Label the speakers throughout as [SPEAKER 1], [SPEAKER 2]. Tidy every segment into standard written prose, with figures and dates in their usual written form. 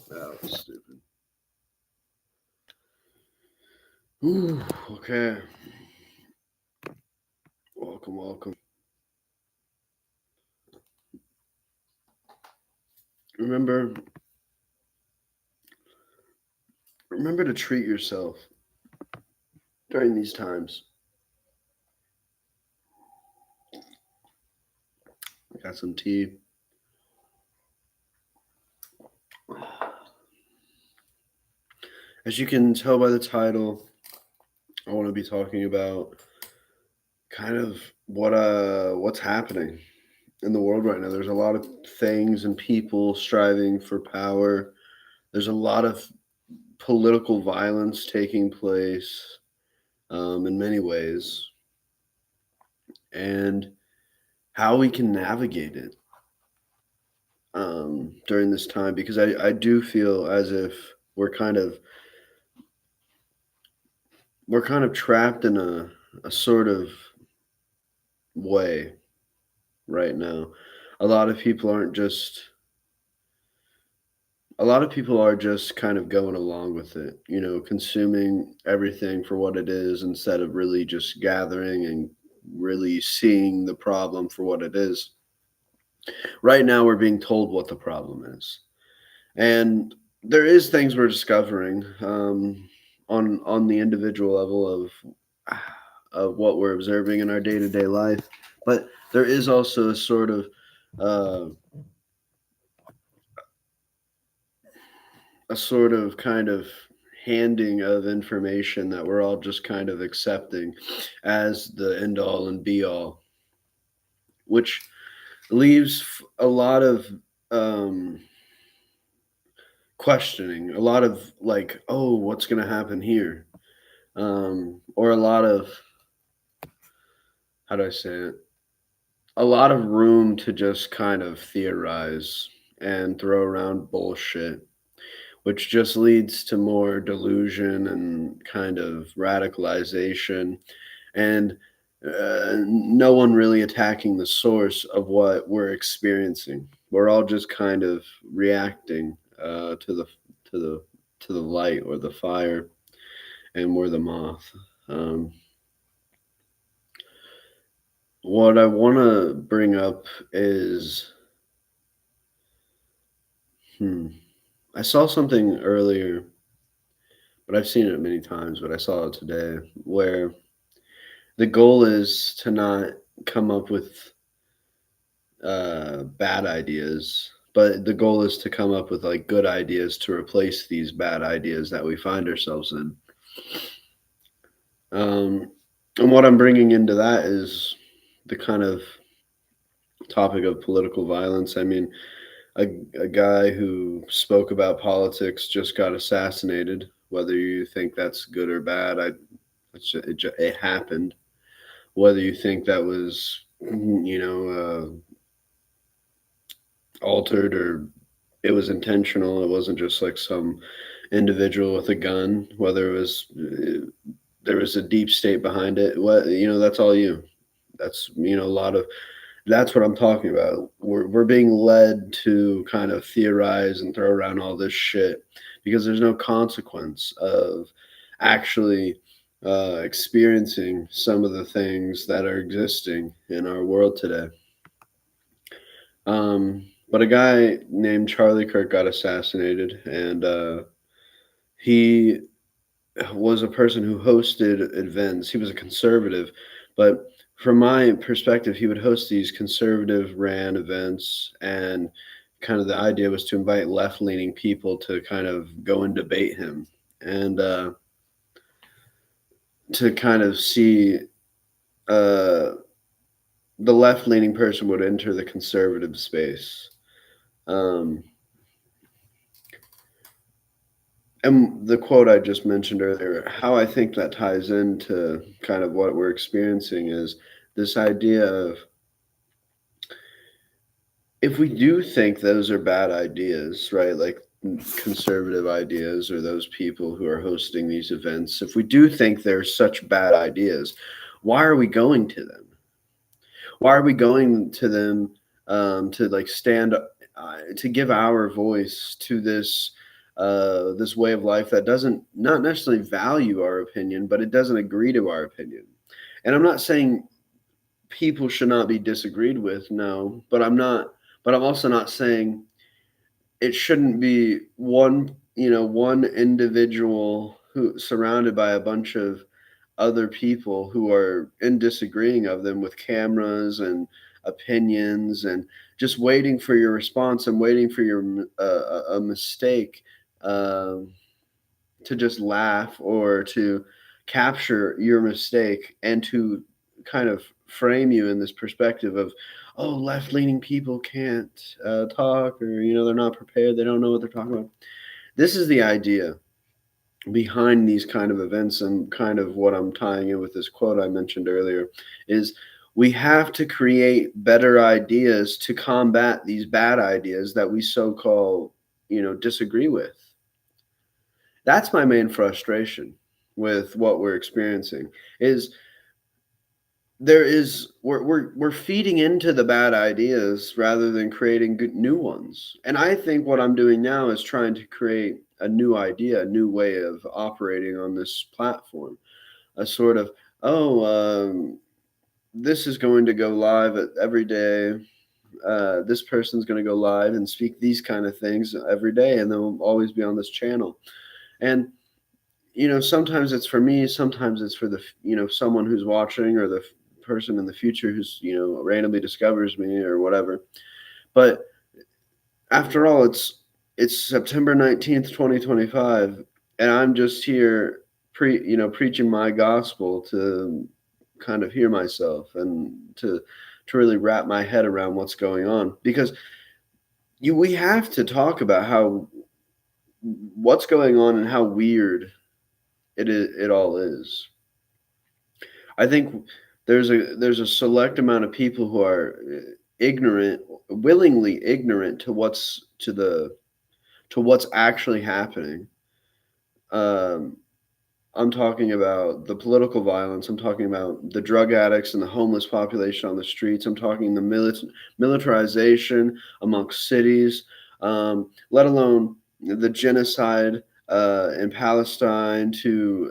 [SPEAKER 1] That was stupid. Ooh, okay. Welcome, welcome. Remember, remember to treat yourself during these times. Got some tea. As you can tell by the title, I want to be talking about kind of what's happening in the world right now. There's a lot of things and people striving for power. There's a lot of political violence taking place in many ways, and how we can navigate it during this time. Because I do feel as if we're kind of we're kind of trapped in a sort of way right now. A lot of people aren't just a lot of people are just kind of going along with it, consuming everything for what it is instead of really just gathering and really seeing the problem for what it is. Right now, we're being told what the problem is, and there is things we're discovering on the individual level of what we're observing in our day to day life, but there is also uh, a sort of kind of handing of information that we're all just kind of accepting as the end all and be all, which leaves a lot of um, questioning, a lot of like, oh, what's going to happen here? Or a lot of, how do I say it? A lot of room to just kind of theorize and throw around bullshit, which just leads to more delusion and kind of radicalization, and no one really attacking the source of what we're experiencing. We're all just kind of reacting to the to the light or the fire, and we're the moth. Um, what I want to bring up is, hmm, I saw something earlier, but I've seen it many times. But I saw it today, where the goal is to not come up with bad ideas, but the goal is to come up with like good ideas to replace these bad ideas that we find ourselves in. Um, and what I'm bringing into that is the kind of topic of political violence. I mean, a, a guy who spoke about politics just got assassinated. Whether you think that's good or bad, it happened. Whether you think that was, altered or it was intentional, it wasn't just like some individual with a gun. Whether it was there was a deep state behind it, that's all you. That's a lot of that's what I'm talking about. We're being led to kind of theorize and throw around all this shit because there's no consequence of actually experiencing some of the things that are existing in our world today. But a guy named Charlie Kirk got assassinated, and he was a person who hosted events. He was a conservative, but from my perspective, he would host these conservative ran events, and kind of the idea was to invite left leaning people to kind of go and debate him, and to kind of see uh, the left leaning person would enter the conservative space. Um, and the quote I just mentioned earlier, how I think that ties into kind of what we're experiencing is this idea of, if we do think those are bad ideas, right? Like conservative ideas, or those people who are hosting these events, if we do think they're such bad ideas, why are we going to them? Why are we going to them to like stand to give our voice to this? this way of life that doesn't not necessarily value our opinion, but it doesn't agree to our opinion. And I'm not saying people should not be disagreed with, no, but I'm also not saying it shouldn't be one individual who surrounded by a bunch of other people who are in disagreeing of them with cameras and opinions and just waiting for your response and waiting for your a mistake, um, to just laugh or to capture your mistake and to kind of frame you in this perspective of, oh, left leaning people can't talk, or they're not prepared, they don't know what they're talking about. This is the idea behind these kind of events, and kind of what I'm tying in with this quote I mentioned earlier is we have to create better ideas to combat these bad ideas that we so call disagree with. That's my main frustration with what we're experiencing is we're feeding into the bad ideas rather than creating good new ones. And I think what I'm doing now is trying to create a new idea, a new way of operating on this platform. A sort of, oh, this is going to go live every day. This person's going to go live and speak these kind of things every day, and they'll always be on this channel. And sometimes it's for me, sometimes it's for the someone who's watching, or the person in the future who's randomly discovers me or whatever. But after all, it's September 19th, 2025, and I'm just here preaching my gospel to kind of hear myself and to really wrap my head around what's going on, because we have to talk about how what's going on and how weird it all is. I think there's a select amount of people who are ignorant, willingly ignorant to what's actually happening. Um, I'm talking about the political violence. I'm talking about the drug addicts and the homeless population on the streets. I'm talking the militarization amongst cities, let alone the genocide in Palestine, to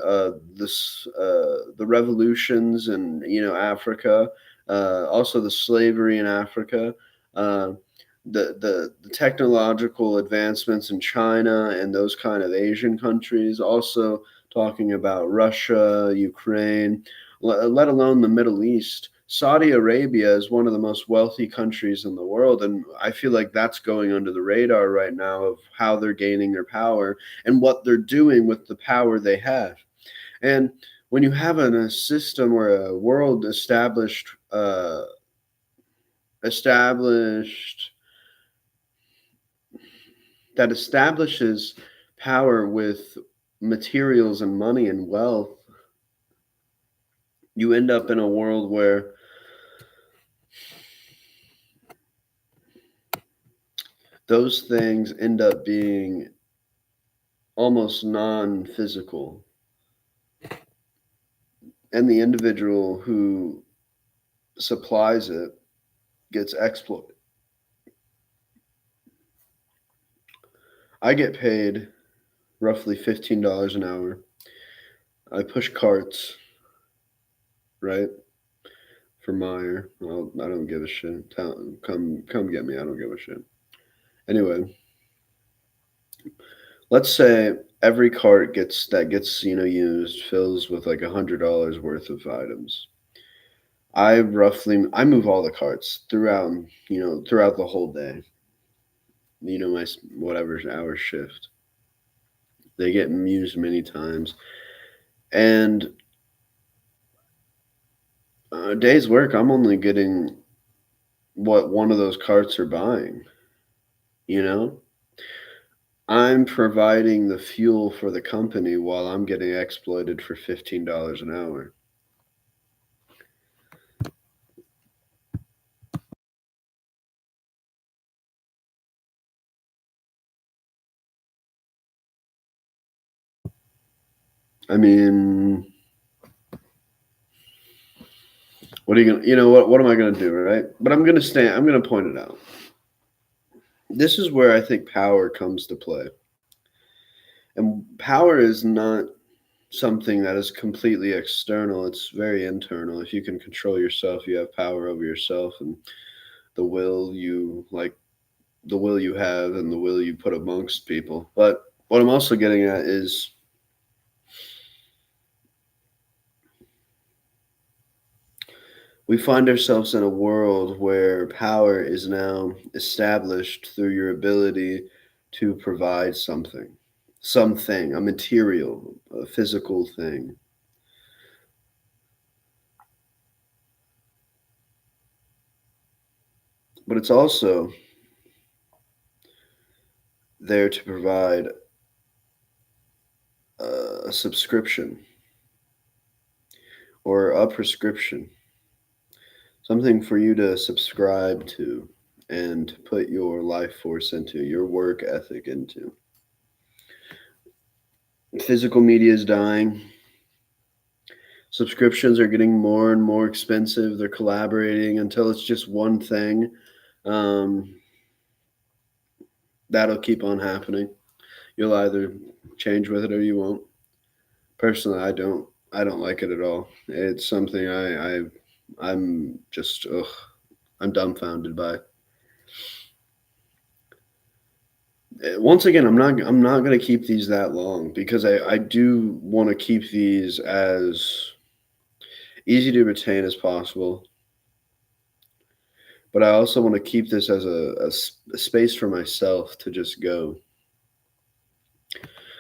[SPEAKER 1] the revolutions in Africa, also the slavery in Africa. Uh, the technological advancements in China and those kind of Asian countries, also talking about Russia, Ukraine, let alone the Middle East. Saudi Arabia is one of the most wealthy countries in the world, and I feel like that's going under the radar right now of how they're gaining their power and what they're doing with the power they have. And when you have a system or a world established that establishes power with materials and money and wealth, you end up in a world where those things end up being almost non-physical, and the individual who supplies it gets exploited. I get paid roughly $15 an hour. I push carts, right, for Meyer. Well, I don't give a shit. Come get me. I don't give a shit. Anyway, let's say every cart gets used fills with like $100 worth of items. I move all the carts throughout the whole day. My whatever hour shift. They get used many times, and a day's work, I'm only getting what one of those carts are buying. You know, I'm providing the fuel for the company while I'm getting exploited for $15 an hour. I mean, what are you gonna? What am I gonna do, right? But I'm gonna stand. I'm gonna point it out. This is where I think power comes to play. And power is not something that is completely external, it's very internal. If you can control yourself, you have power over yourself and the will you like the will you have and the will you put amongst people. But what I'm also getting at is we find ourselves in a world where power is now established through your ability to provide something, a material, a physical thing. But it's also there to provide a subscription or a prescription, something for you to subscribe to and put your life force into, your work ethic into. Physical media is dying. Subscriptions are getting more and more expensive. They're collaborating until it's just one thing. Um, that'll keep on happening. You'll either change with it or you won't. Personally, I don't. I don't like it at all. It's something I'm just ugh, I'm dumbfounded by. Once again, I'm not going to keep these that long because I do want to keep these as easy to retain as possible. But I also want to keep this as a space for myself to just go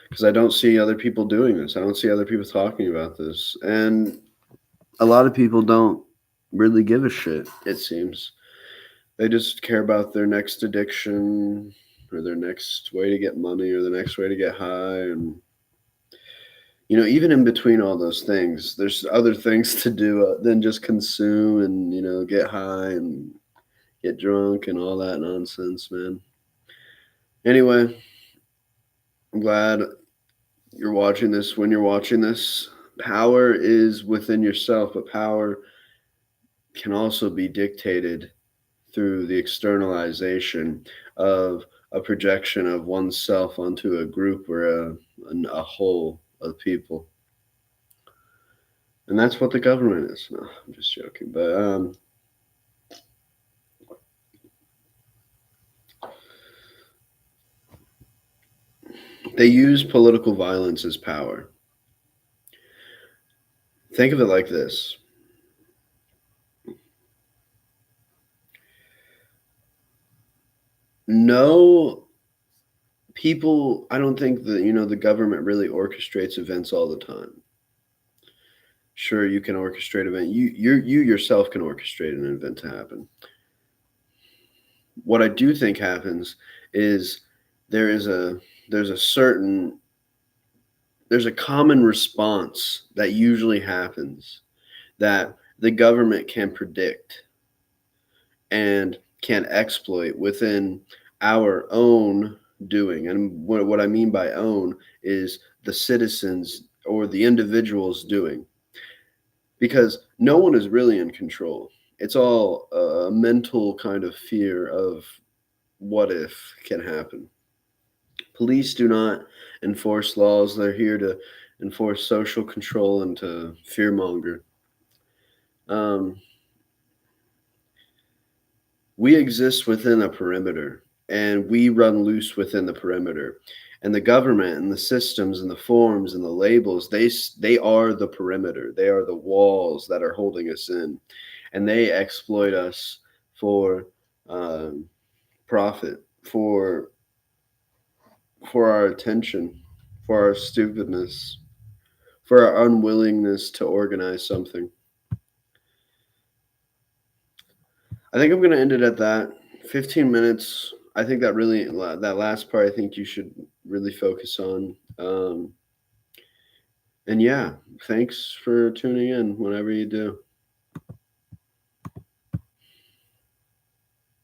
[SPEAKER 1] because I don't see other people doing this. I don't see other people talking about this, and a lot of people don't really give a shit. It seems they just care about their next addiction or their next way to get money or the next way to get high and even in between all those things, there's other things to do than just consume and, get high and get drunk and all that nonsense, man. Anyway, I'm glad you're watching this. When you're watching this, power is within yourself, but power can also be dictated through the externalization of a projection of oneself onto a group or a whole of people. And that's what the government is. No, I'm just joking. But they use political violence as power. Think of it like this. No people, I don't think that, the government really orchestrates events all the time. Sure, you can orchestrate event. You yourself can orchestrate an event to happen. What I do think happens is there is a there's a certain there's a common response that usually happens that the government can predict and can exploit within our own doing. And what I mean by own is the citizens or the individuals doing, because no one is really in control. It's all a mental kind of fear of what if can happen. Police do not enforce laws, they're here to enforce social control and to fearmonger. Um, we exist within a perimeter and we run loose within the perimeter, and the government and the systems and the forms and the labels, they are the perimeter, they are the walls that are holding us in, and they exploit us for um, profit, for our attention, for our stupidness, for our unwillingness to organize something. I think I'm going to end it at that. 15 minutes. I think that last part, I think you should really focus on. And yeah, thanks for tuning in whenever you do.